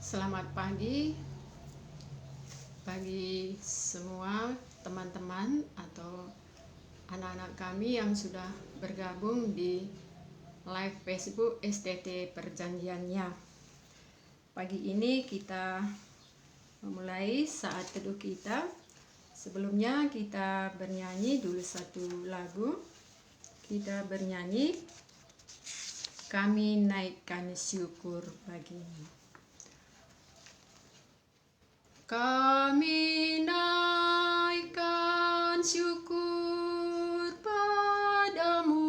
Selamat pagi bagi semua teman-teman atau anak-anak kami yang sudah bergabung di live Facebook STT Perjanjiannya. Pagi ini kita memulai saat teduh kita. Sebelumnya kita bernyanyi dulu satu lagu. Kita bernyanyi, Kami naikkan syukur bagimu. Kami naikkan syukur padamu,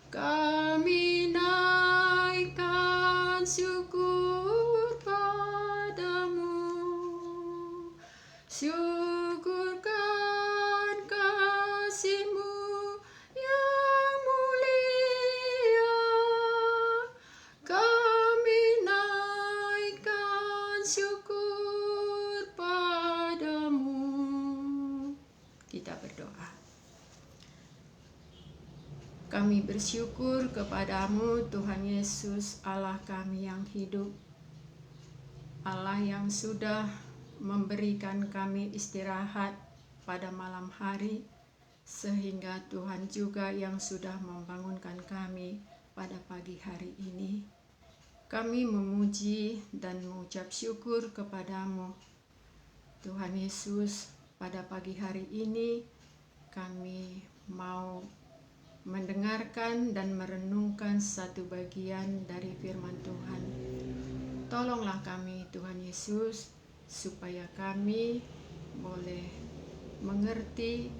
kami naikkan syukur padamu, syukurkan kasih-Mu yang mulia, kami naikkan syukur padamu. Kita berdoa. Kami bersyukur kepadamu Tuhan Yesus, Allah kami yang hidup, Allah yang sudah memberikan kami istirahat pada malam hari, sehingga Tuhan juga yang sudah membangunkan kami pada pagi hari ini. Kami memuji dan mengucap syukur kepadamu Tuhan Yesus. Pada pagi hari ini kami mau mendengarkan dan merenungkan satu bagian dari firman Tuhan. Tolonglah kami Tuhan Yesus, supaya kami boleh mengerti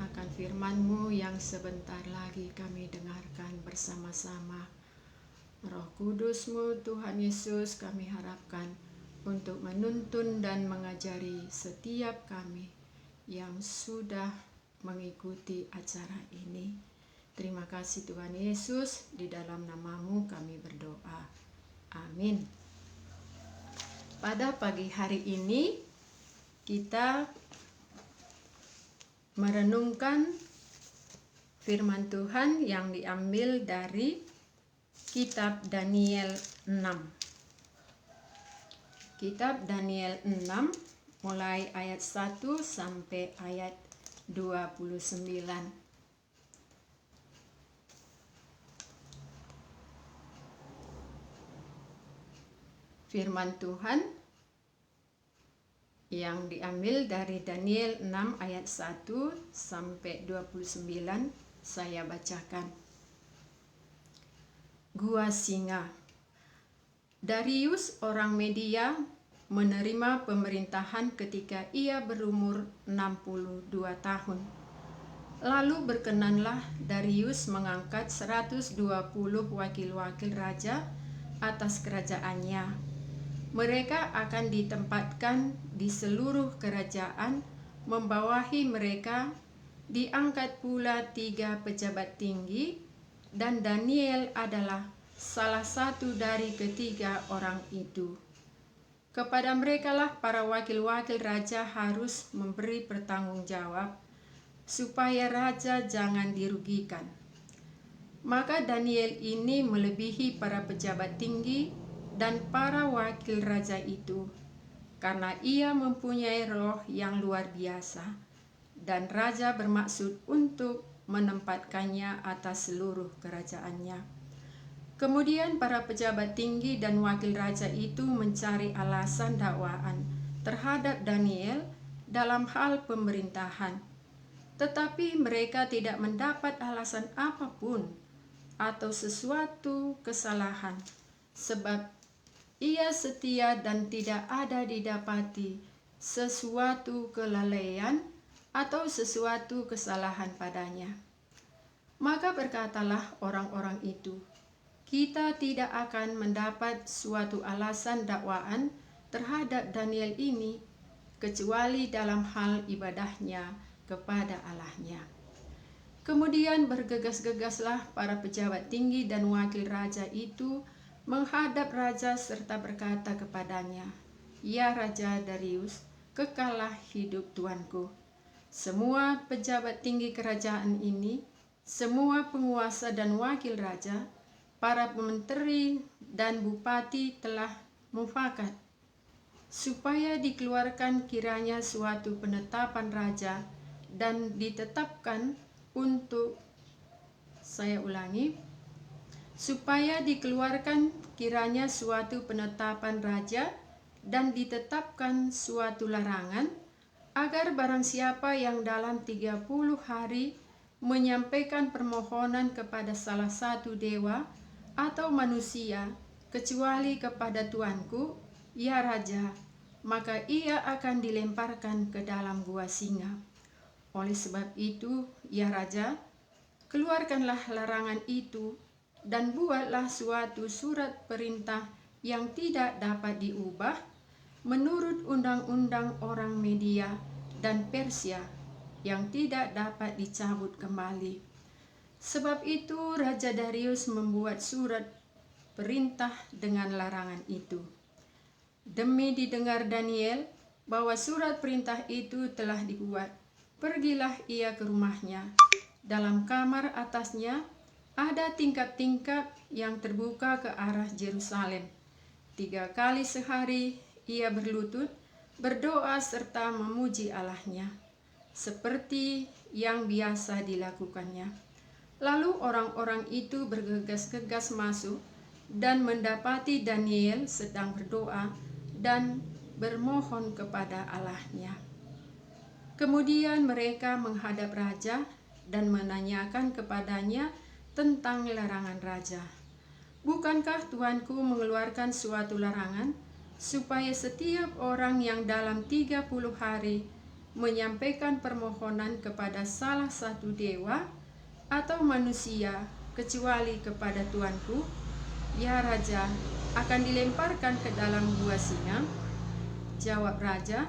akan firman-Mu yang sebentar lagi kami dengarkan bersama-sama. Roh Kudus-Mu Tuhan Yesus kami harapkan untuk menuntun dan mengajari setiap kami yang sudah mengikuti acara ini. Terima kasih Tuhan Yesus, di dalam nama-Mu kami berdoa. Amin. Pada pagi hari ini kita merenungkan firman Tuhan yang diambil dari Kitab Daniel 6. Kitab Daniel 6 mulai ayat 1 sampai ayat 29. Firman Tuhan yang diambil dari Daniel 6 ayat 1 sampai 29 saya bacakan. Gua Singa. Darius orang Media menerima pemerintahan ketika ia berumur 62 tahun. Lalu berkenanlah Darius mengangkat 120 wakil-wakil raja atas kerajaannya. Mereka akan ditempatkan di seluruh kerajaan, membawahi mereka diangkat pula 3 pejabat tinggi, dan Daniel adalah salah satu dari ketiga orang itu. Kepada merekalah para wakil-wakil raja harus memberi pertanggungjawab, supaya raja jangan dirugikan. Maka Daniel ini melebihi para pejabat tinggi dan para wakil raja itu, karena ia mempunyai roh yang luar biasa, dan raja bermaksud untuk menempatkannya atas seluruh kerajaannya. Kemudian para pejabat tinggi dan wakil raja itu mencari alasan dakwaan terhadap Daniel dalam hal pemerintahan, tetapi mereka tidak mendapat alasan apapun atau sesuatu kesalahan, sebab ia setia dan tidak ada didapati sesuatu kelalaian atau sesuatu kesalahan padanya. Maka berkatalah orang-orang itu, kita tidak akan mendapat suatu alasan dakwaan terhadap Daniel ini, kecuali dalam hal ibadahnya kepada Allahnya. Kemudian bergegas-gegaslah para pejabat tinggi dan wakil raja itu menghadap raja serta berkata kepadanya, Ya Raja Darius, kekallah hidup tuanku. Semua pejabat tinggi kerajaan ini, semua penguasa dan wakil raja, para pementeri dan bupati telah mufakat supaya dikeluarkan kiranya suatu penetapan raja dan ditetapkan untuk, saya ulangi, supaya dikeluarkan kiranya suatu penetapan raja dan ditetapkan suatu larangan agar barang siapa yang dalam 30 hari menyampaikan permohonan kepada salah satu dewa atau manusia kecuali kepada tuanku, ya raja, maka ia akan dilemparkan ke dalam gua singa. Oleh sebab itu, ya raja, keluarkanlah larangan itu dan buatlah suatu surat perintah yang tidak dapat diubah menurut undang-undang orang Media dan Persia yang tidak dapat dicabut kembali. Sebab itu Raja Darius membuat surat perintah dengan larangan itu. Demi didengar Daniel bahwa surat perintah itu telah dibuat, pergilah ia ke rumahnya. Dalam kamar atasnya ada tingkap-tingkap yang terbuka ke arah Yerusalem. 3 kali sehari ia berlutut, berdoa serta memuji Allahnya, seperti yang biasa dilakukannya. Lalu orang-orang itu bergegas-gegas masuk dan mendapati Daniel sedang berdoa dan bermohon kepada Allahnya. Kemudian mereka menghadap raja dan menanyakan kepadanya tentang larangan raja. Bukankah tuanku mengeluarkan suatu larangan supaya setiap orang yang dalam 30 hari menyampaikan permohonan kepada salah satu dewa atau manusia kecuali kepada tuanku, ya raja, akan dilemparkan ke dalam gua singa? Jawab raja,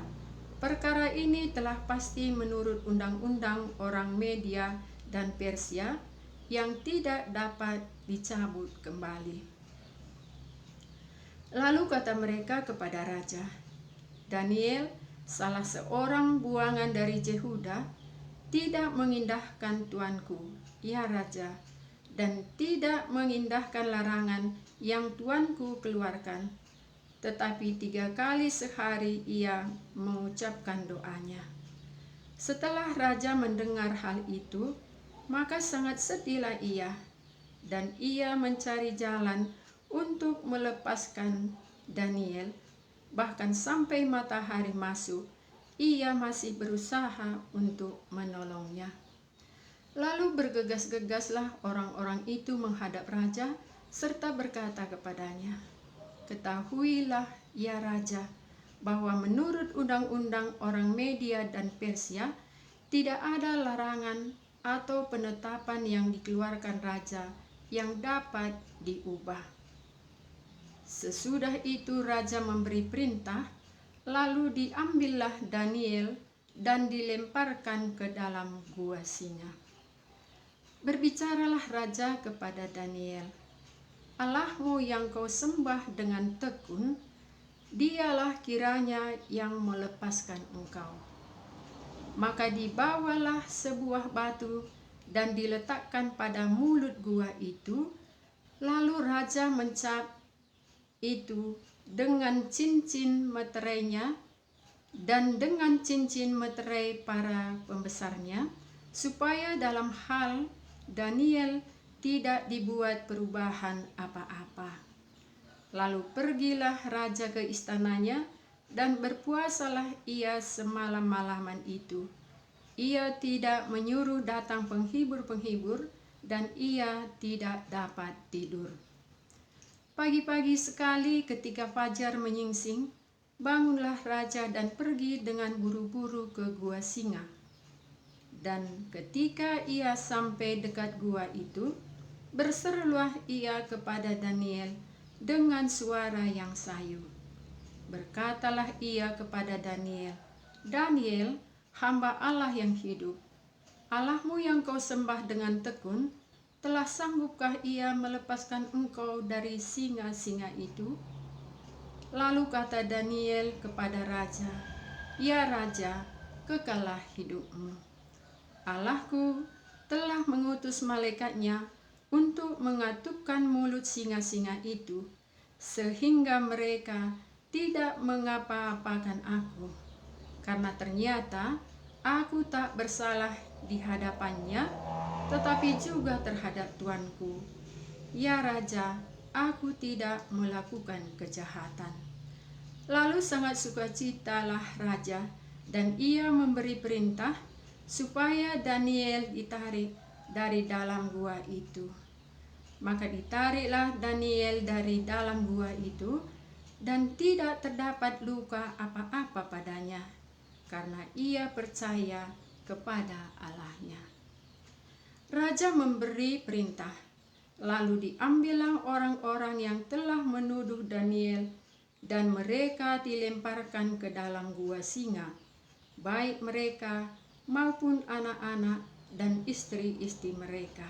perkara ini telah pasti menurut undang-undang orang Media dan Persia yang tidak dapat dicabut kembali. Lalu kata mereka kepada raja, Daniel, salah seorang buangan dari Yehuda, tidak mengindahkan tuanku, ya raja, dan tidak mengindahkan larangan yang tuanku keluarkan. Tetapi 3 kali sehari ia mengucapkan doanya. Setelah raja mendengar hal itu, maka sangat sedihlah ia, dan ia mencari jalan untuk melepaskan Daniel. Bahkan sampai matahari masuk, ia masih berusaha untuk menolongnya. Lalu bergegas-gegaslah orang-orang itu menghadap raja, serta berkata kepadanya, ketahuilah, ya raja, bahwa menurut undang-undang orang Media dan Persia, tidak ada larangan atau penetapan yang dikeluarkan raja yang dapat diubah. Sesudah itu raja memberi perintah, lalu diambillah Daniel dan dilemparkan ke dalam gua singa. Berbicaralah raja kepada Daniel, Allahmu yang kau sembah dengan tekun, dialah kiranya yang melepaskan engkau. Maka dibawalah sebuah batu dan diletakkan pada mulut gua itu, lalu raja mencap itu dengan cincin meterainya dan dengan cincin meterai para pembesarnya, supaya dalam hal Daniel tidak dibuat perubahan apa-apa. Lalu pergilah raja ke istananya dan berpuasalah ia semalam-malaman itu. Ia tidak menyuruh datang penghibur-penghibur dan ia tidak dapat tidur. Pagi-pagi sekali ketika fajar menyingsing, bangunlah raja dan pergi dengan buru-buru ke gua singa. Dan ketika ia sampai dekat gua itu, berserulah ia kepada Daniel dengan suara yang sayu. Berkatalah ia kepada Daniel, Daniel, hamba Allah yang hidup, Allahmu yang kau sembah dengan tekun, telah sanggupkah ia melepaskan engkau dari singa-singa itu? Lalu kata Daniel kepada raja, ya raja, kekallah hidupmu. Allahku telah mengutus malaikatnya untuk mengatupkan mulut singa-singa itu, sehingga mereka tidak mengapa-apakan aku, karena ternyata aku tak bersalah di hadapannya, tetapi juga terhadap Tuanku. Ya Raja, aku tidak melakukan kejahatan. Lalu sangat sukacitalah raja, dan ia memberi perintah supaya Daniel ditarik dari dalam gua itu. Maka ditariklah Daniel dari dalam gua itu, dan tidak terdapat luka apa-apa padanya, karena ia percaya kepada Allahnya. Raja memberi perintah, lalu diambillah orang-orang yang telah menuduh Daniel, dan mereka dilemparkan ke dalam gua singa, baik mereka maupun anak-anak dan istri-istri mereka.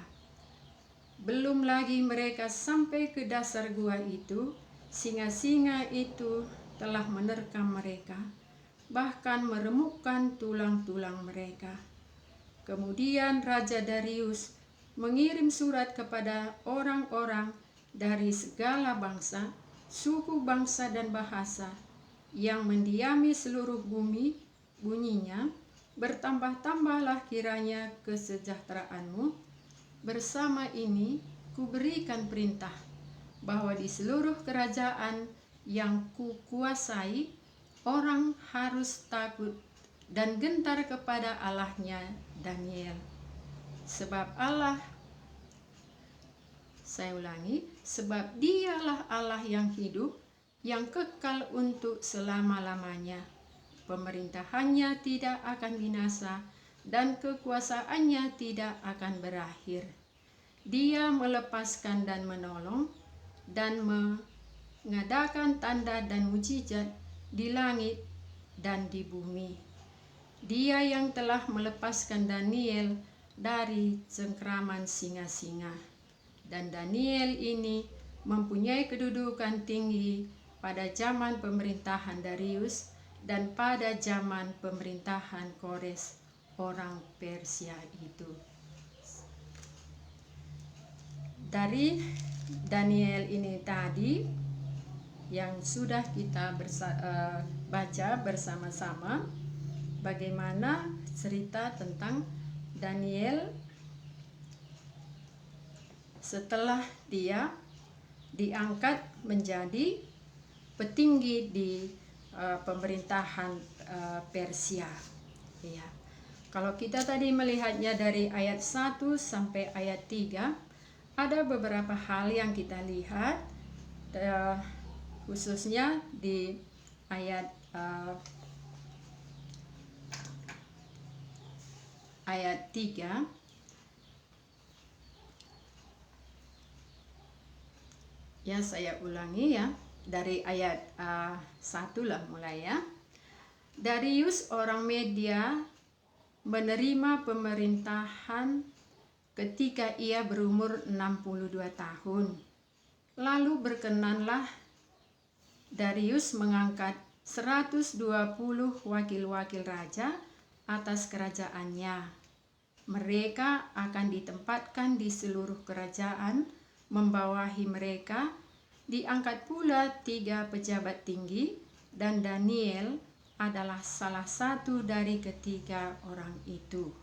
Belum lagi mereka sampai ke dasar gua itu, singa-singa itu telah menerkam mereka, bahkan meremukkan tulang-tulang mereka. Kemudian Raja Darius mengirim surat kepada orang-orang dari segala bangsa, suku, bangsa, dan bahasa yang mendiami seluruh bumi. Bunyinya, bertambah-tambahlah kiranya kesejahteraanmu. Bersama ini kuberikan perintah bahwa di seluruh kerajaan yang kukuasai, orang harus takut dan gentar kepada Allahnya Daniel. Sebab sebab dialah Allah yang hidup, yang kekal untuk selama-lamanya. Pemerintahannya tidak akan binasa, dan kekuasaannya tidak akan berakhir. Dia melepaskan dan menolong, dan mengadakan tanda dan mujizat di langit dan di bumi. Dia yang telah melepaskan Daniel dari cengkraman singa-singa. Dan Daniel ini mempunyai kedudukan tinggi pada zaman pemerintahan Darius dan pada zaman pemerintahan Kores orang Persia itu. Dari Daniel ini tadi yang sudah kita baca bersama-sama, bagaimana cerita tentang Daniel setelah dia diangkat menjadi petinggi di pemerintahan Persia. Ya. Kalau kita tadi melihatnya dari ayat 1 sampai ayat 3, ada beberapa hal yang kita lihat, khususnya di ayat 3. Ya, saya ulangi ya, dari ayat 1 lah mulai ya. Darius orang Media menerima pemerintahan ketika ia berumur 62 tahun. Lalu berkenanlah Darius mengangkat 120 wakil-wakil raja atas kerajaannya. Mereka akan ditempatkan di seluruh kerajaan, membawahi mereka. Diangkat pula 3 pejabat tinggi, dan Daniel adalah salah satu dari ketiga orang itu.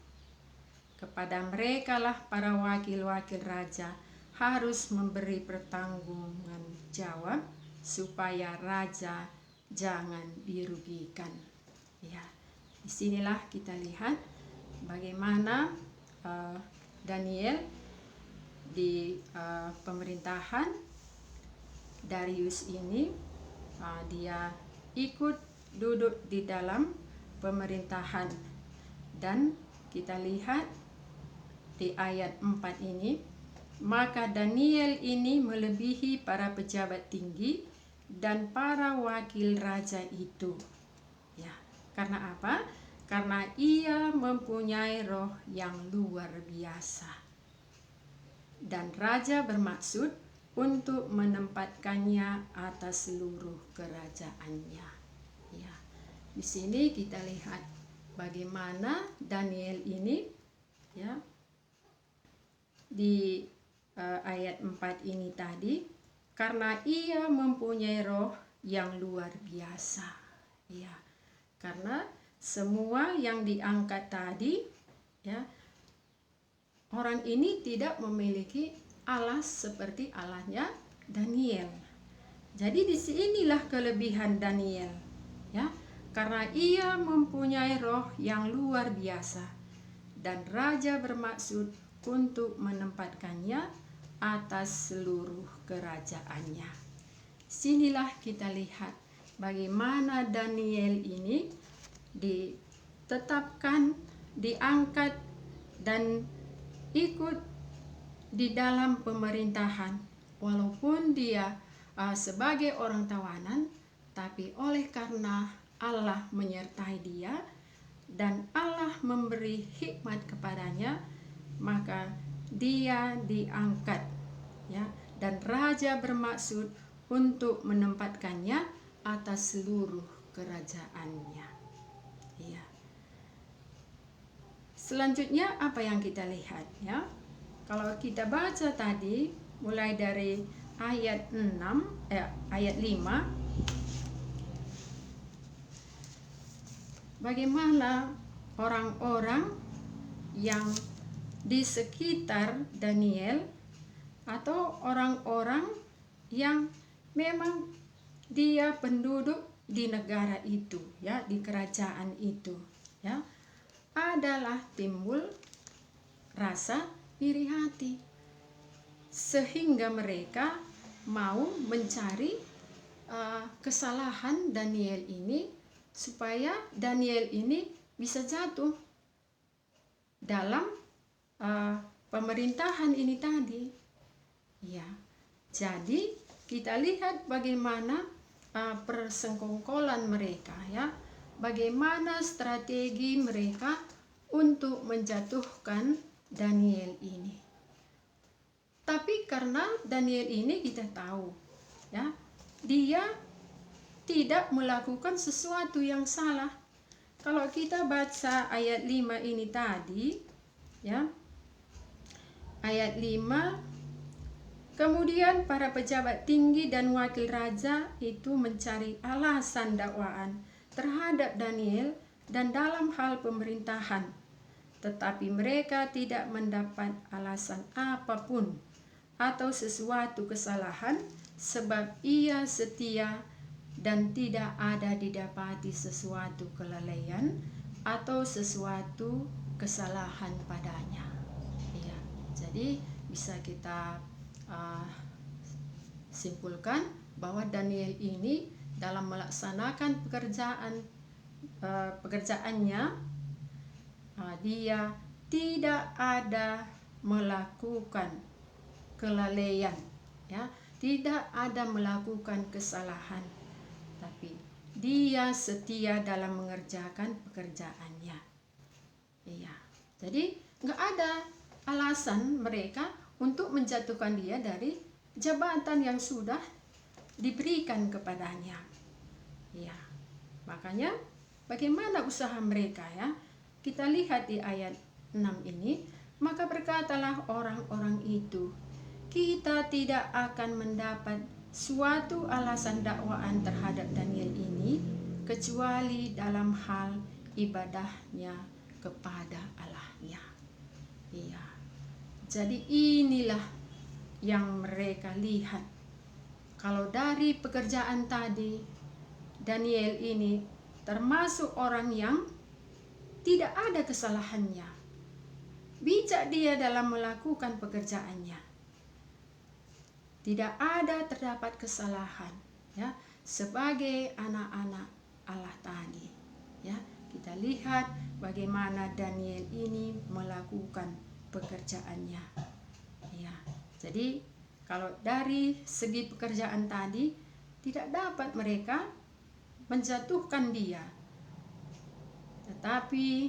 Kepada merekalah para wakil-wakil raja harus memberi pertanggungjawan jawab supaya raja jangan dirugikan. Ya, disinilah kita lihat bagaimana Daniel di pemerintahan Darius ini, dia ikut duduk di dalam pemerintahan. Dan kita lihat di ayat 4 ini, maka Daniel ini melebihi para pejabat tinggi dan para wakil raja itu. Ya, karena apa? Karena ia mempunyai roh yang luar biasa. Dan raja bermaksud untuk menempatkannya atas seluruh kerajaannya. Ya, di sini kita lihat bagaimana Daniel ini ya ayat 4 ini tadi, karena ia mempunyai roh yang luar biasa. Ya, karena semua yang diangkat tadi, ya, orang ini tidak memiliki Allah seperti Allahnya Daniel. Jadi disinilah kelebihan Daniel, ya, karena ia mempunyai roh yang luar biasa dan raja bermaksud untuk menempatkannya atas seluruh kerajaannya. Sinilah kita lihat bagaimana Daniel ini ditetapkan, diangkat dan ikut di dalam pemerintahan, walaupun dia sebagai orang tawanan, tapi oleh karena Allah menyertai dia dan Allah memberi hikmat kepadanya, maka dia diangkat, ya, dan raja bermaksud untuk menempatkannya atas seluruh kerajaannya. Ya. Selanjutnya apa yang kita lihat, ya? Kalau kita baca tadi mulai dari ayat 5, bagaimana orang-orang yang di sekitar Daniel atau orang-orang yang memang dia penduduk di negara itu, ya, di kerajaan itu, ya, adalah timbul rasa iri hati sehingga mereka mau mencari kesalahan Daniel ini supaya Daniel ini bisa jatuh dalam pemerintahan ini tadi. Ya, jadi kita lihat bagaimana persengkongkolan mereka, ya, bagaimana strategi mereka untuk menjatuhkan Daniel ini. Tapi karena Daniel ini kita tahu, ya, dia tidak melakukan sesuatu yang salah. Kalau kita baca ayat 5 ini tadi, ya, ayat 5, kemudian para pejabat tinggi dan wakil raja itu mencari alasan dakwaan terhadap Daniel dan dalam hal pemerintahan, tetapi mereka tidak mendapat alasan apapun atau sesuatu kesalahan, sebab ia setia dan tidak ada didapati sesuatu kelalaian atau sesuatu kesalahan padanya. Ya, jadi bisa kita simpulkan bahwa Daniel ini dalam melaksanakan pekerjaannya, dia tidak ada melakukan kelalaian, ya, tidak ada melakukan kesalahan, tapi dia setia dalam mengerjakan pekerjaannya. Iya, jadi nggak ada alasan mereka untuk menjatuhkan dia dari jabatan yang sudah diberikan kepadanya. Ya, makanya bagaimana usaha mereka, ya? Kita lihat di ayat 6 ini, maka berkatalah orang-orang itu, kita tidak akan mendapat suatu alasan dakwaan terhadap Daniel ini kecuali dalam hal ibadahnya kepada Allahnya. Iya. Jadi inilah yang mereka lihat. Kalau dari pekerjaan tadi, Daniel ini termasuk orang yang tidak ada kesalahannya. Bijak dia dalam melakukan pekerjaannya. Tidak ada terdapat kesalahan, ya, sebagai anak-anak Allah tadi, ya. Kita lihat bagaimana Daniel ini melakukan pekerjaannya, ya. Jadi kalau dari segi pekerjaan tadi tidak dapat mereka menjatuhkan dia, tetapi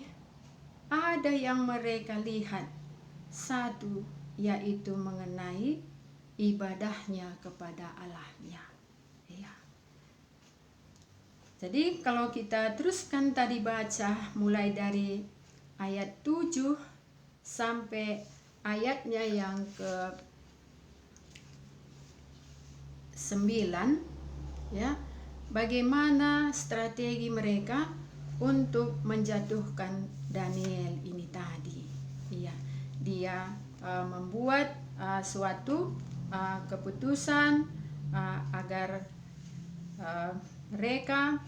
ada yang mereka lihat, satu yaitu mengenai ibadahnya kepada Allahnya. Ya. Jadi kalau kita teruskan tadi baca mulai dari ayat 7 sampai ayatnya yang 9, ya, bagaimana strategi mereka untuk menjatuhkan Daniel ini tadi. Ya, dia membuat suatu keputusan agar mereka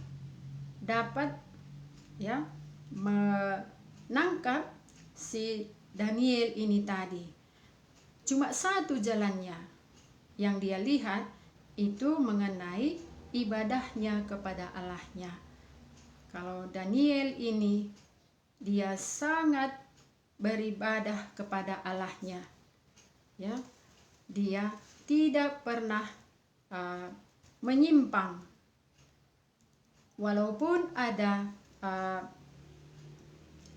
dapat, ya, menangkap si Daniel ini tadi. Cuma satu jalannya yang dia lihat itu mengenai ibadahnya kepada Allahnya. Kalau Daniel ini dia sangat beribadah kepada Allahnya, ya, dia tidak pernah menyimpang walaupun ada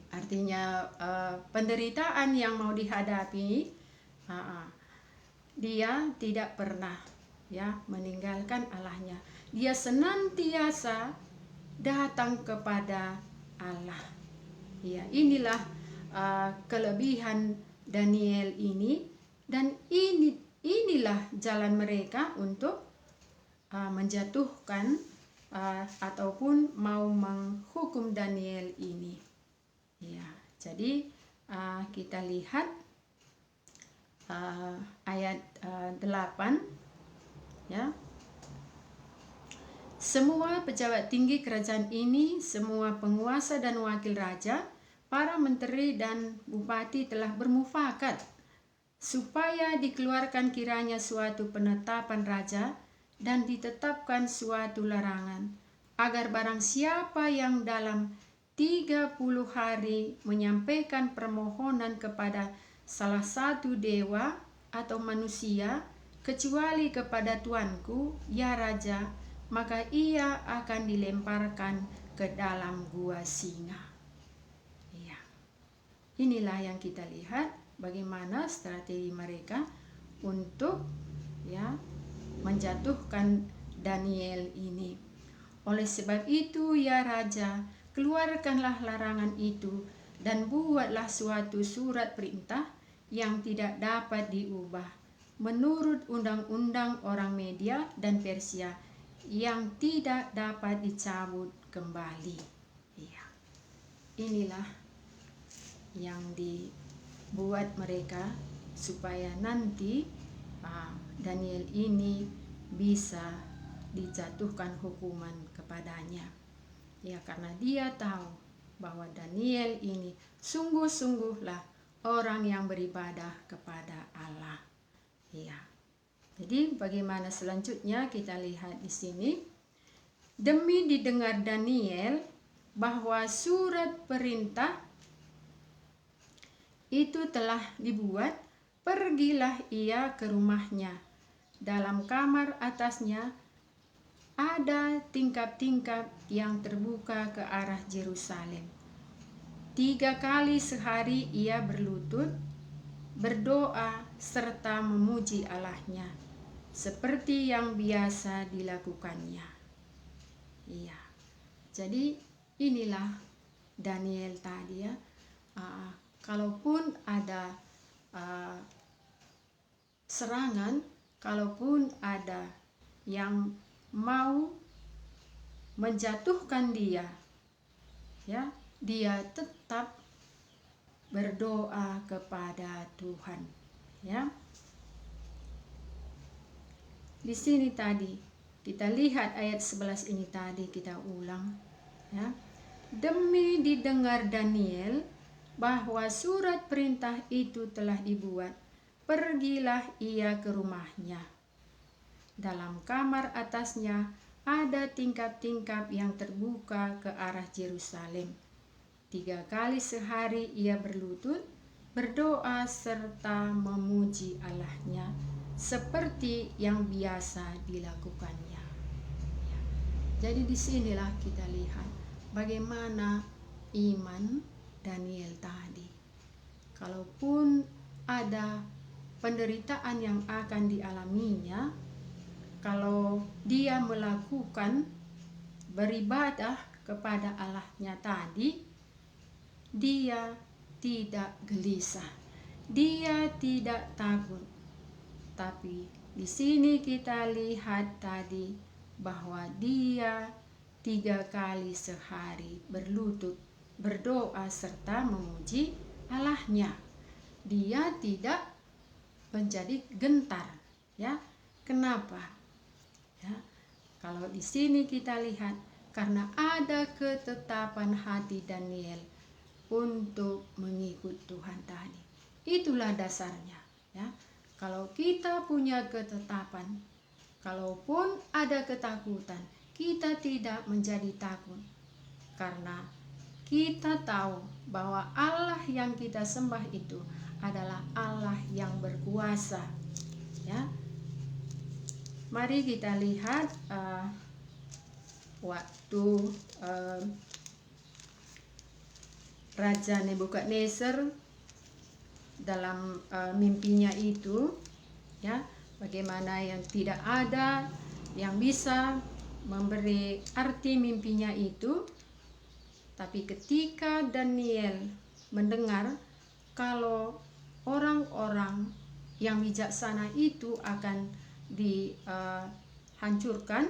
artinya penderitaan yang mau dihadapi, dia tidak pernah, ya, meninggalkan Allahnya. Dia senantiasa datang kepada Allah. Ya, inilah kelebihan Daniel ini, dan inilah jalan mereka untuk menjatuhkan ataupun mau menghukum Daniel ini. Ya, jadi kita lihat ayat 8, ya. Semua pejabat tinggi kerajaan ini, semua penguasa dan wakil raja, para menteri dan bupati telah bermufakat supaya dikeluarkan kiranya suatu penetapan raja dan ditetapkan suatu larangan, agar barang siapa yang dalam 30 hari menyampaikan permohonan kepada salah satu dewa atau manusia, kecuali kepada tuanku, ya raja, maka ia akan dilemparkan ke dalam gua singa. Ya. Inilah yang kita lihat bagaimana strategi mereka untuk, ya, menjatuhkan Daniel ini. Oleh sebab itu, ya raja, keluarkanlah larangan itu dan buatlah suatu surat perintah yang tidak dapat diubah menurut undang-undang orang Media dan Persia, yang tidak dapat dicabut kembali. Ya. Inilah yang dibuat mereka supaya nanti Daniel ini bisa dijatuhkan hukuman kepadanya. Ya, karena dia tahu bahwa Daniel ini sungguh-sungguhlah orang yang beribadah kepada Allah. Ya. Jadi bagaimana selanjutnya kita lihat di sini. Demi didengar Daniel bahwa surat perintah itu telah dibuat, pergilah ia ke rumahnya. Dalam kamar atasnya ada tingkap-tingkap yang terbuka ke arah Yerusalem. 3 kali sehari ia berlutut, berdoa serta memuji Allahnya, seperti yang biasa dilakukannya. Iya. Jadi inilah Daniel tadi, ya. Kalaupun ada serangan, kalaupun ada yang mau menjatuhkan dia, ya, dia tetap berdoa kepada Tuhan, ya. Di sini tadi kita lihat ayat 11 ini tadi, kita ulang, ya. Demi didengar Daniel bahwa surat perintah itu telah dibuat, pergilah ia ke rumahnya. Dalam kamar atasnya ada tingkap-tingkap yang terbuka ke arah Yerusalem. 3 kali sehari ia berlutut, berdoa serta memuji Allahnya, seperti yang biasa dilakukannya. Ya. Jadi disinilah kita lihat bagaimana iman Daniel tadi. Kalaupun ada penderitaan yang akan dialaminya, kalau dia melakukan beribadah kepada Allahnya tadi, dia tidak gelisah, dia tidak takut, tapi di sini kita lihat tadi bahwa dia 3 kali sehari berlutut, berdoa serta memuji Allahnya. Dia tidak menjadi gentar, ya. Kenapa? Ya. Kalau di sini kita lihat karena ada ketetapan hati Daniel untuk mengikut Tuhan tadi. Itulah dasarnya, ya. Kalau kita punya ketetapan, kalaupun ada ketakutan, kita tidak menjadi takut karena kita tahu bahwa Allah yang kita sembah itu adalah Allah yang berkuasa, ya. Mari kita lihat waktu Raja Nebukadnezar dalam mimpinya itu, ya, bagaimana yang tidak ada yang bisa memberi arti mimpinya itu. Tapi ketika Daniel mendengar kalau orang-orang yang bijaksana itu akan dihancurkan,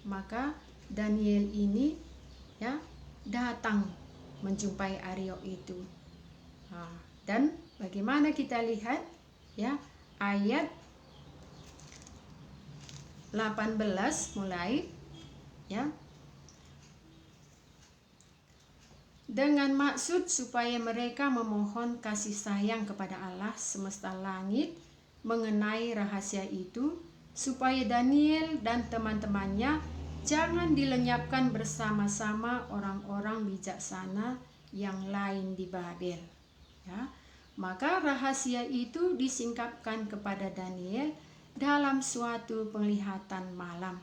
maka Daniel ini, ya, datang menjumpai Aryo itu. Dan bagaimana kita lihat, ya, ayat 18 mulai, ya, dengan maksud supaya mereka memohon kasih sayang kepada Allah semesta langit mengenai rahasia itu, supaya Daniel dan teman-temannya jangan dilenyapkan bersama-sama orang-orang bijaksana yang lain di Babel, ya. Maka rahasia itu disingkapkan kepada Daniel dalam suatu penglihatan malam.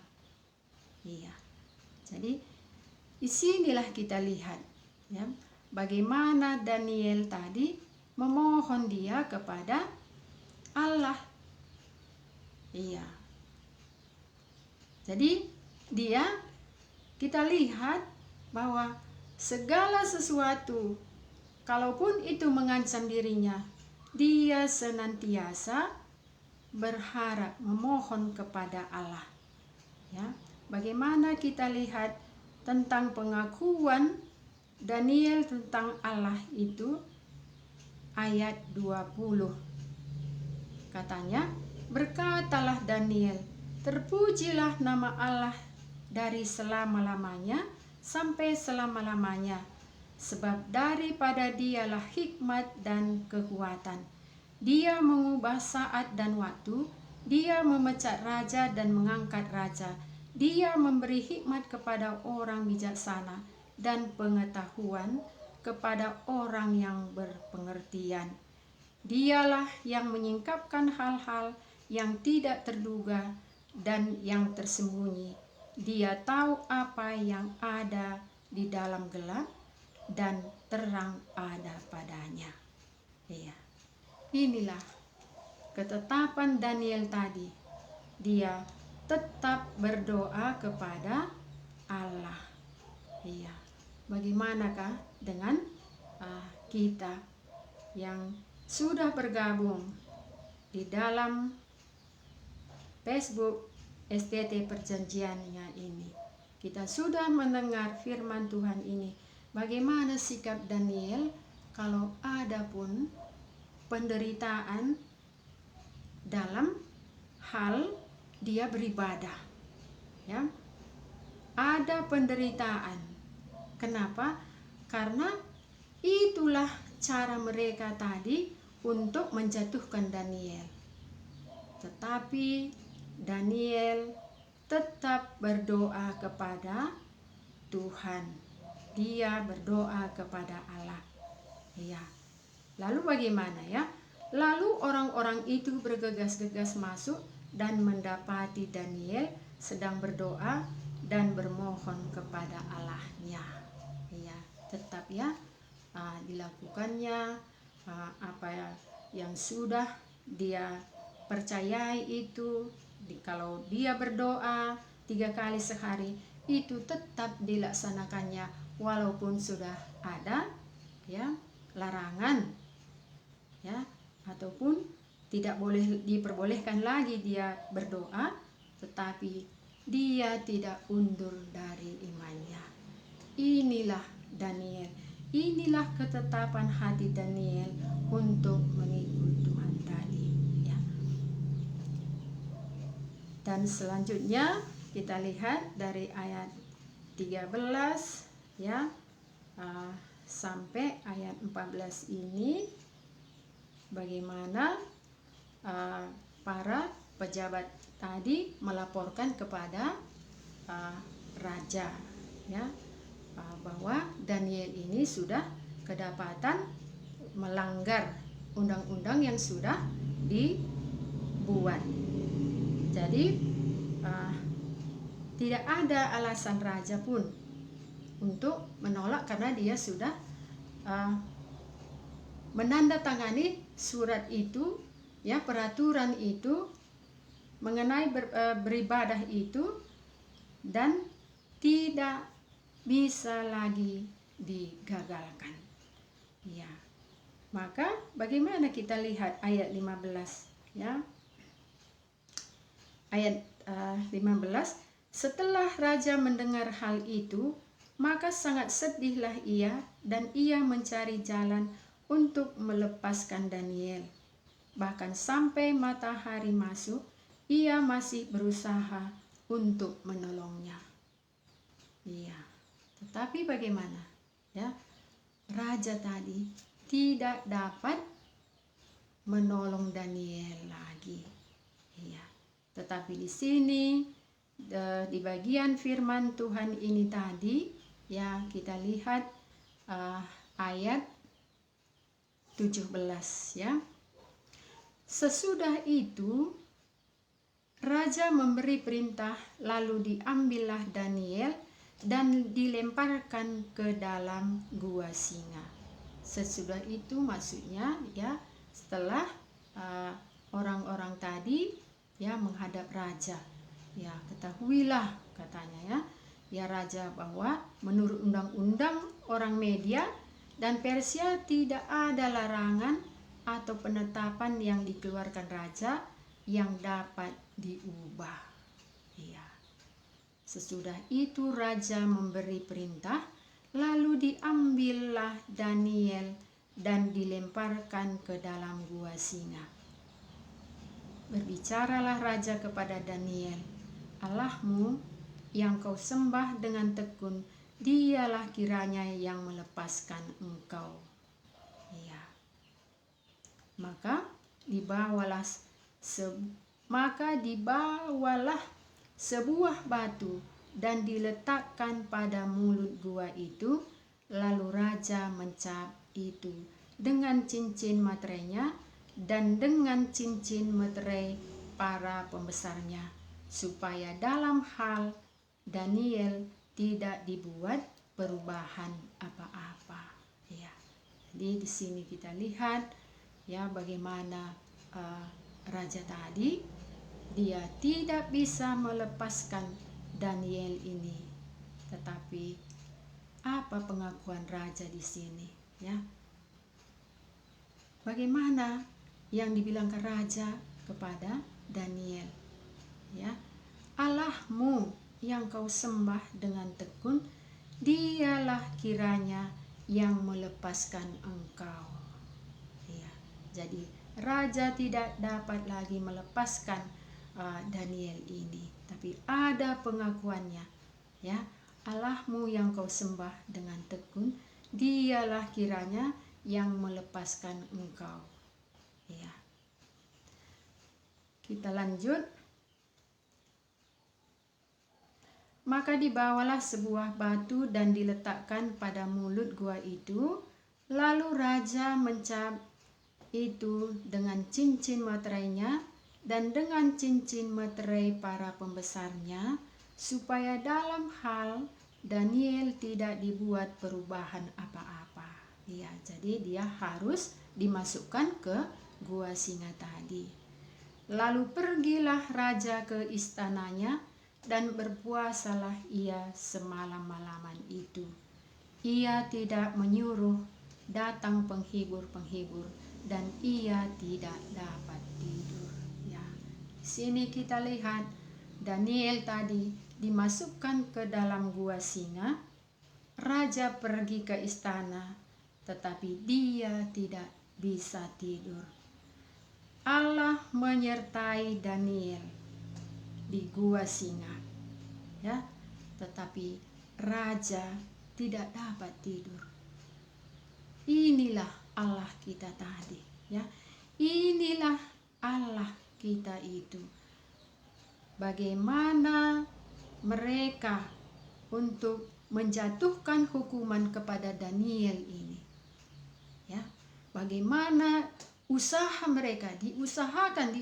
Iya. Jadi disinilah kita lihat, ya, bagaimana Daniel tadi memohon dia kepada Allah. Iya. Jadi kita lihat bahwa segala sesuatu, kalaupun itu mengancam dirinya, dia senantiasa berharap memohon kepada Allah, ya. Bagaimana kita lihat tentang pengakuan Daniel tentang Allah itu, ayat 20. Katanya, berkatalah Daniel, terpujilah nama Allah dari selama-lamanya sampai selama-lamanya, sebab daripada dialah hikmat dan kekuatan. Dia mengubah saat dan waktu, dia memecat raja dan mengangkat raja, dia memberi hikmat kepada orang bijaksana dan pengetahuan kepada orang yang berpengertian. Dialah yang menyingkapkan hal-hal yang tidak terduga dan yang tersembunyi. Dia tahu apa yang ada di dalam gelap dan terang ada padanya. Iya. Inilah ketetapan Daniel tadi. Dia tetap berdoa kepada Allah. Iya. Bagaimanakah dengan kita yang sudah bergabung di dalam Facebook STT Perjanjiannya ini? Kita sudah mendengar firman Tuhan ini. Bagaimana sikap Daniel kalau ada pun penderitaan dalam hal dia beribadah, ya. Ada penderitaan. Kenapa? Karena itulah cara mereka tadi untuk menjatuhkan Daniel. Tetapi Daniel tetap berdoa kepada Tuhan. Dia berdoa kepada Allah. Ya. Lalu bagaimana, ya? Lalu orang-orang itu bergegas-gegas masuk dan mendapati Daniel sedang berdoa dan bermohon kepada Allahnya. Ya, tetap, ya, dilakukannya apa yang sudah dia percayai itu. Kalau dia berdoa 3 kali sehari, itu tetap dilaksanakannya walaupun sudah ada, ya, larangan, ya, ataupun tidak boleh diperbolehkan lagi dia berdoa, tetapi dia tidak undur dari imannya. Inilah Daniel, inilah ketetapan hati Daniel untuk mengikut Tuhan tadi, ya. Dan selanjutnya kita lihat dari ayat 13 ya sampai ayat 14 ini bagaimana para pejabat tadi melaporkan kepada raja, ya, bahwa Daniel ini sudah kedapatan melanggar undang-undang yang sudah dibuat. Jadi tidak ada alasan raja pun untuk menolak karena dia sudah menandatangani surat itu, ya, peraturan itu mengenai beribadah itu, dan tidak bisa lagi digagalkan. Ya. Maka bagaimana kita lihat ayat 15, ya. Ayat 15, setelah raja mendengar hal itu, maka sangat sedihlah ia dan ia mencari jalan untuk melepaskan Daniel. Bahkan sampai matahari masuk, ia masih berusaha untuk menolongnya. Iya. Tetapi bagaimana? Ya, raja tadi tidak dapat menolong Daniel lagi. Iya. Tetapi di sini di bagian firman Tuhan ini tadi, ya, kita lihat ayat 17, ya. Sesudah itu raja memberi perintah, lalu diambillah Daniel dan dilemparkan ke dalam gua singa. Sesudah itu maksudnya, ya, setelah orang-orang tadi, ya, menghadap raja, ya, ketahuilah katanya, ya raja, bahwa menurut undang-undang orang Media dan Persia tidak ada larangan atau penetapan yang dikeluarkan raja yang dapat diubah. Ya. Sesudah itu raja memberi perintah, lalu diambillah Daniel dan dilemparkan ke dalam gua singa. Berbicaralah raja kepada Daniel, Allahmu yang kau sembah dengan tekun, dialah kiranya yang melepaskan engkau. Ya. Maka dibawalah sebuah batu dan diletakkan pada mulut gua itu, lalu raja mencap itu dengan cincin materainya dan dengan cincin materai para pembesarnya, supaya dalam hal Daniel tidak dibuat perubahan apa-apa. Ya. Jadi di sini kita lihat, ya, bagaimana raja tadi dia tidak bisa melepaskan Daniel ini. Tetapi apa pengakuan raja di sini, ya? Bagaimana yang dibilangkan raja kepada Daniel, ya, Allahmu yang kau sembah dengan tekun, dialah kiranya yang melepaskan engkau. Ya, jadi raja tidak dapat lagi melepaskan Daniel ini, tapi ada pengakuannya, ya, Allahmu yang kau sembah dengan tekun, dialah kiranya yang melepaskan engkau. Ya. Kita lanjut. Maka dibawalah sebuah batu dan diletakkan pada mulut gua itu, lalu raja mencap itu dengan cincin materainya dan dengan cincin materai para pembesarnya, supaya dalam hal Daniel tidak dibuat perubahan apa-apa. Ya, jadi dia harus dimasukkan ke gua singa tadi. Lalu pergilah raja ke istananya dan berpuasalah ia semalam-malaman itu. Ia tidak menyuruh datang penghibur-penghibur dan ia tidak dapat tidur. Ya, di sini kita lihat Daniel tadi dimasukkan ke dalam gua singa. Raja pergi ke istana, tetapi dia tidak bisa tidur. Allah menyertai Daniel di gua singa, ya, tetapi raja tidak dapat tidur. Inilah Allah kita tadi, ya. Inilah Allah kita itu. Bagaimana mereka untuk menjatuhkan hukuman kepada Daniel ini, ya. Bagaimana usaha mereka diusahakan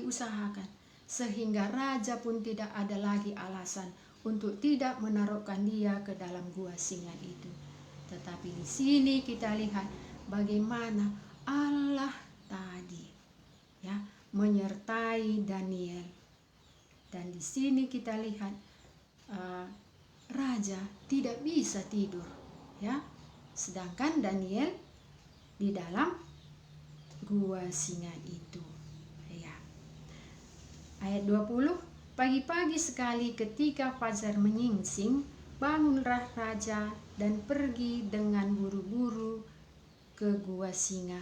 sehingga raja pun tidak ada lagi alasan untuk tidak menaruhkan dia ke dalam gua singa itu. Tetapi di sini kita lihat bagaimana Allah tadi, ya, menyertai Daniel. Dan di sini kita lihat raja tidak bisa tidur, ya, sedangkan Daniel di dalam gua singa itu, ya. Ayat 20, pagi-pagi sekali ketika fajar menyingsing, bangunlah raja dan pergi dengan buru-buru ke gua singa.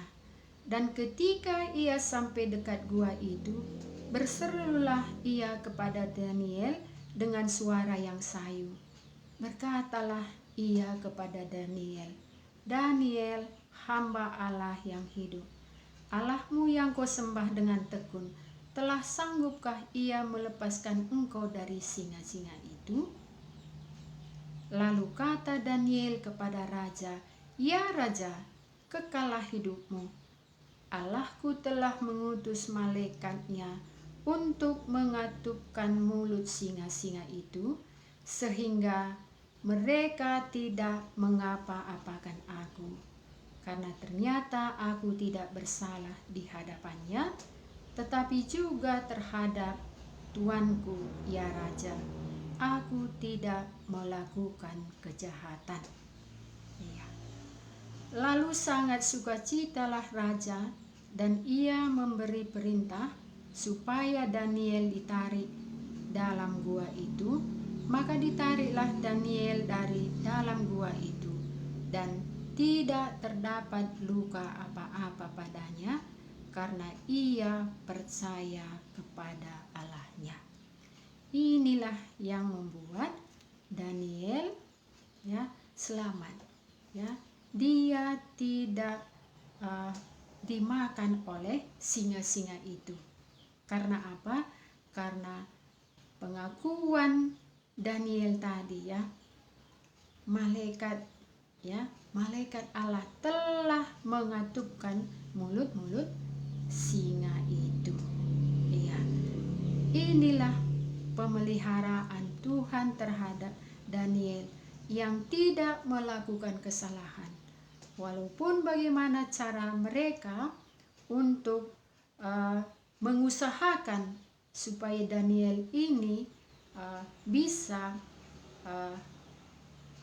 Dan ketika ia sampai dekat gua itu, berserulah ia kepada Daniel dengan suara yang sayu. Berkatalah ia kepada Daniel, Daniel, hamba Allah yang hidup, Allahmu yang kau sembah dengan tekun, telah sanggupkah ia melepaskan engkau dari singa-singa itu? Lalu kata Daniel kepada raja, ya raja, kekallah hidupmu. Allahku telah mengutus malaikatnya untuk mengatupkan mulut singa-singa itu, sehingga mereka tidak mengapa-apakan aku, karena ternyata aku tidak bersalah di hadapannya, tetapi juga terhadap tuanku, ya raja, aku tidak melakukan kejahatan. Ya. Lalu sangat sukacitalah raja, dan ia memberi perintah supaya Daniel ditarik dalam gua itu. Maka ditariklah Daniel dari dalam gua itu, dan tidak terdapat luka apa-apa padanya, karena ia percaya kepada Allahnya. Inilah yang membuat Daniel, ya, selamat, ya. Dia tidak dimakan oleh singa-singa itu. Karena apa? Karena pengakuan Daniel tadi, ya, malaikat Allah telah mengatupkan mulut-mulut singa itu. Ya, inilah pemeliharaan Tuhan terhadap Daniel yang tidak melakukan kesalahan. Walaupun bagaimana cara mereka untuk mengusahakan supaya Daniel ini bisa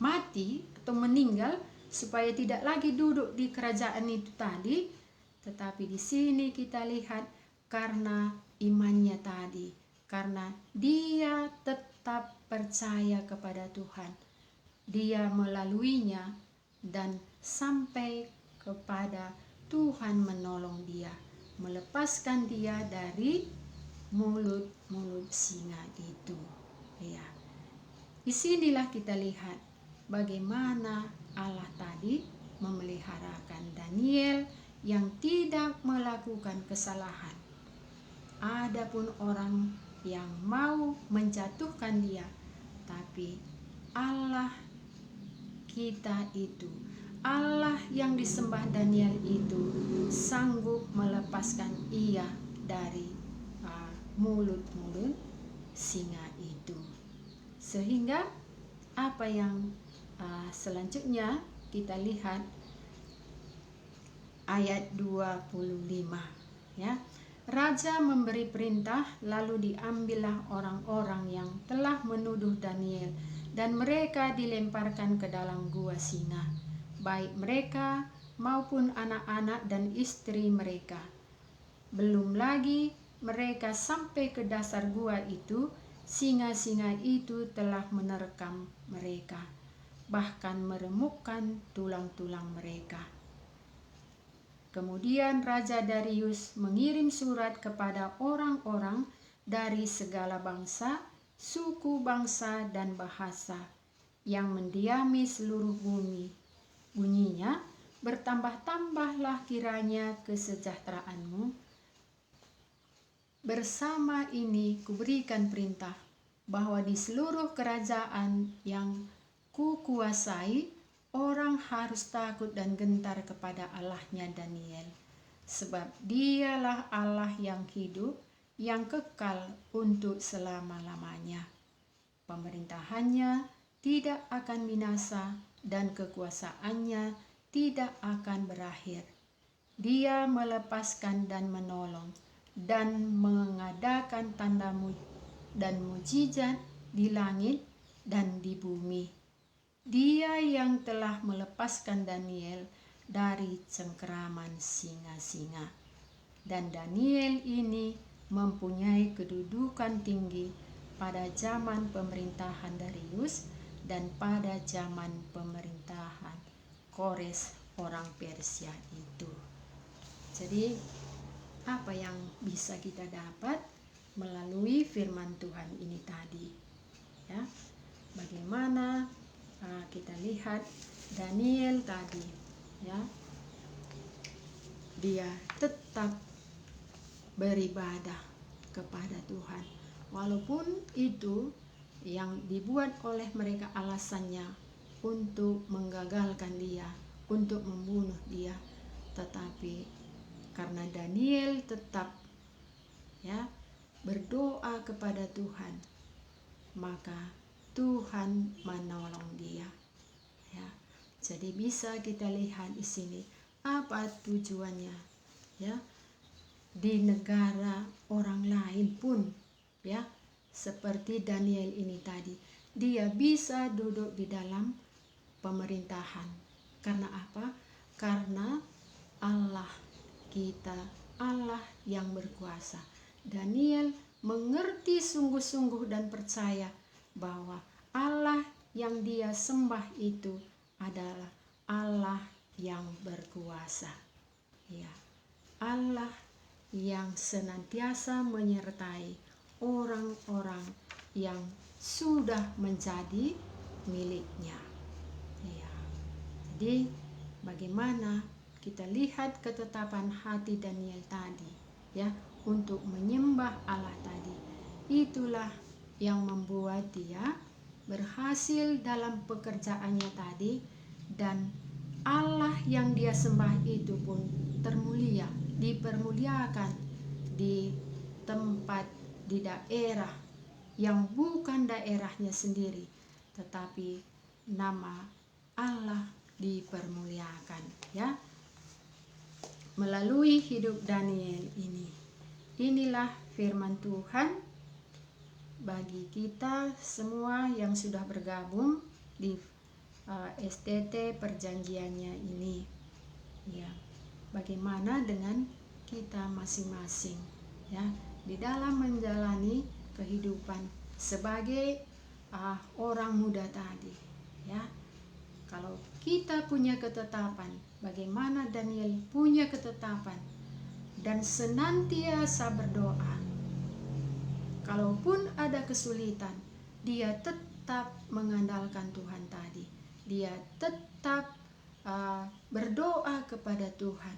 mati atau meninggal, supaya tidak lagi duduk di kerajaan itu tadi, tetapi di sini kita lihat karena imannya tadi, karena dia tetap percaya kepada Tuhan, dia melaluinya dan sampai kepada Tuhan menolong dia, melepaskan dia dari mulut singa itu. Ya, disinilah kita lihat bagaimana Allah tadi memeliharakan Daniel yang tidak melakukan kesalahan. Adapun orang yang mau menjatuhkan dia, tapi Allah kita itu, Allah yang disembah Daniel itu sanggup melepaskan ia dari mulut-mulut singa itu. Sehingga apa yang selanjutnya kita lihat ayat 25, ya. Raja memberi perintah, lalu diambillah orang-orang yang telah menuduh Daniel, dan mereka dilemparkan ke dalam gua singa, baik mereka maupun anak-anak dan istri mereka. Belum lagi mereka sampai ke dasar gua itu, singa-singa itu telah menerkam mereka, bahkan meremukkan tulang-tulang mereka. Kemudian Raja Darius mengirim surat kepada orang-orang dari segala bangsa, suku, bangsa, dan bahasa yang mendiami seluruh bumi. Bunyinya, bertambah-tambahlah kiranya kesejahteraanmu. Bersama ini kuberikan perintah bahwa di seluruh kerajaan yang kukuasai, orang harus takut dan gentar kepada Allahnya Daniel, sebab dialah Allah yang hidup, yang kekal untuk selama-lamanya. Pemerintahannya tidak akan binasa dan kekuasaannya tidak akan berakhir. Dia melepaskan dan menolong dan mengadakan tanda dan mujizat di langit dan di bumi. Dia yang telah melepaskan Daniel dari cengkeraman singa-singa. Dan Daniel ini mempunyai kedudukan tinggi pada zaman pemerintahan Darius dan pada zaman pemerintahan Kores orang Persia itu. Jadi apa yang bisa kita dapat melalui firman Tuhan ini tadi? Ya, bagaimana kita lihat Daniel tadi, ya, dia tetap beribadah kepada Tuhan, walaupun itu yang dibuat oleh mereka alasannya untuk menggagalkan dia, untuk membunuh dia, tetapi karena Daniel tetap, ya, berdoa kepada Tuhan, maka Tuhan menolong dia. Ya, jadi bisa kita lihat di sini apa tujuannya, ya, di negara orang lain pun, ya, seperti Daniel ini tadi, dia bisa duduk di dalam pemerintahan. Karena apa? Karena Allah kita, Allah yang berkuasa. Daniel mengerti sungguh-sungguh dan percaya bahwa Allah yang dia sembah itu adalah Allah yang berkuasa. Ya, Allah yang senantiasa menyertai orang-orang yang sudah menjadi miliknya. Ya. Jadi bagaimana kita lihat ketetapan hati Daniel tadi, ya, untuk menyembah Allah tadi. Itulah yang membuat dia berhasil dalam pekerjaannya tadi, dan Allah yang dia sembah itu pun termulia, dipermuliakan di tempat, di daerah yang bukan daerahnya sendiri, tetapi nama Allah dipermuliakan, ya, melalui hidup Daniel ini. Inilah firman Tuhan bagi kita semua yang sudah bergabung di STT perjanjiannya ini. Ya, bagaimana dengan kita masing-masing, ya, di dalam menjalani kehidupan sebagai orang muda tadi, ya. Kalau kita punya ketetapan, bagaimana Daniel punya ketetapan dan senantiasa berdoa. Kalaupun ada kesulitan, dia tetap mengandalkan Tuhan tadi. Dia tetap berdoa kepada Tuhan,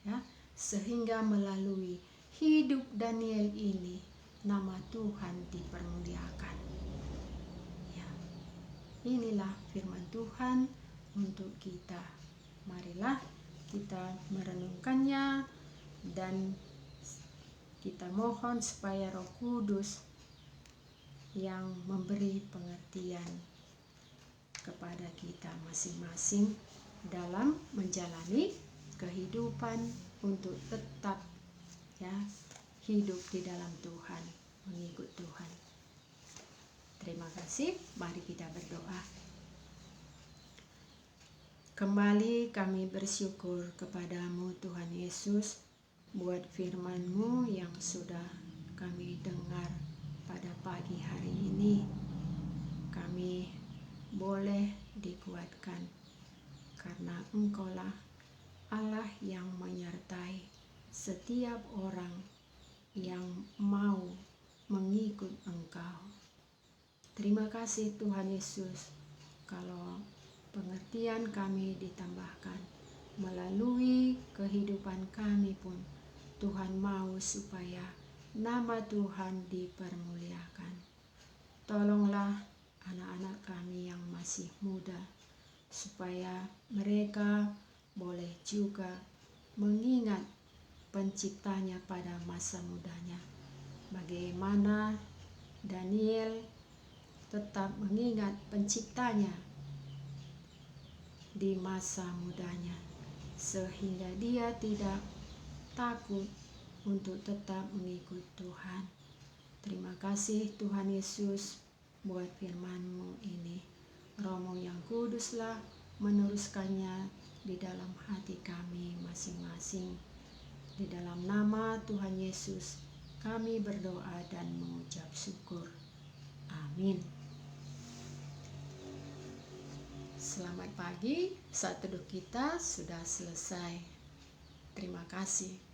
ya, sehingga melalui hidup Daniel ini nama Tuhan dipermuliakan. Ya, inilah firman Tuhan untuk kita. Marilah kita merenungkannya dan kita mohon supaya Roh Kudus yang memberi pengertian kepada kita masing-masing dalam menjalani kehidupan untuk tetap, ya, hidup di dalam Tuhan, mengikut Tuhan. Terima kasih, mari kita berdoa. Kembali kami bersyukur kepadamu Tuhan Yesus buat firman-Mu yang sudah kami dengar pada pagi hari ini. Kami boleh dikuatkan karena Engkaulah Allah yang menyertai setiap orang yang mau mengikut Engkau. Terima kasih Tuhan Yesus, kalau pengertian kami ditambahkan melalui kehidupan kami pun, Tuhan mau supaya nama Tuhan dipermuliakan. Tolonglah anak-anak kami yang masih muda, supaya mereka boleh juga mengingat penciptanya pada masa mudanya. Bagaimana Daniel tetap mengingat penciptanya di masa mudanya, sehingga dia tidak takut untuk tetap mengikut Tuhan. Terima kasih Tuhan Yesus buat firman-Mu ini. Roh-Mu yang kuduslah meneruskannya di dalam hati kami masing-masing. Di dalam nama Tuhan Yesus kami berdoa dan mengucap syukur. Amin. Selamat pagi, saat teduh kita sudah selesai. Terima kasih.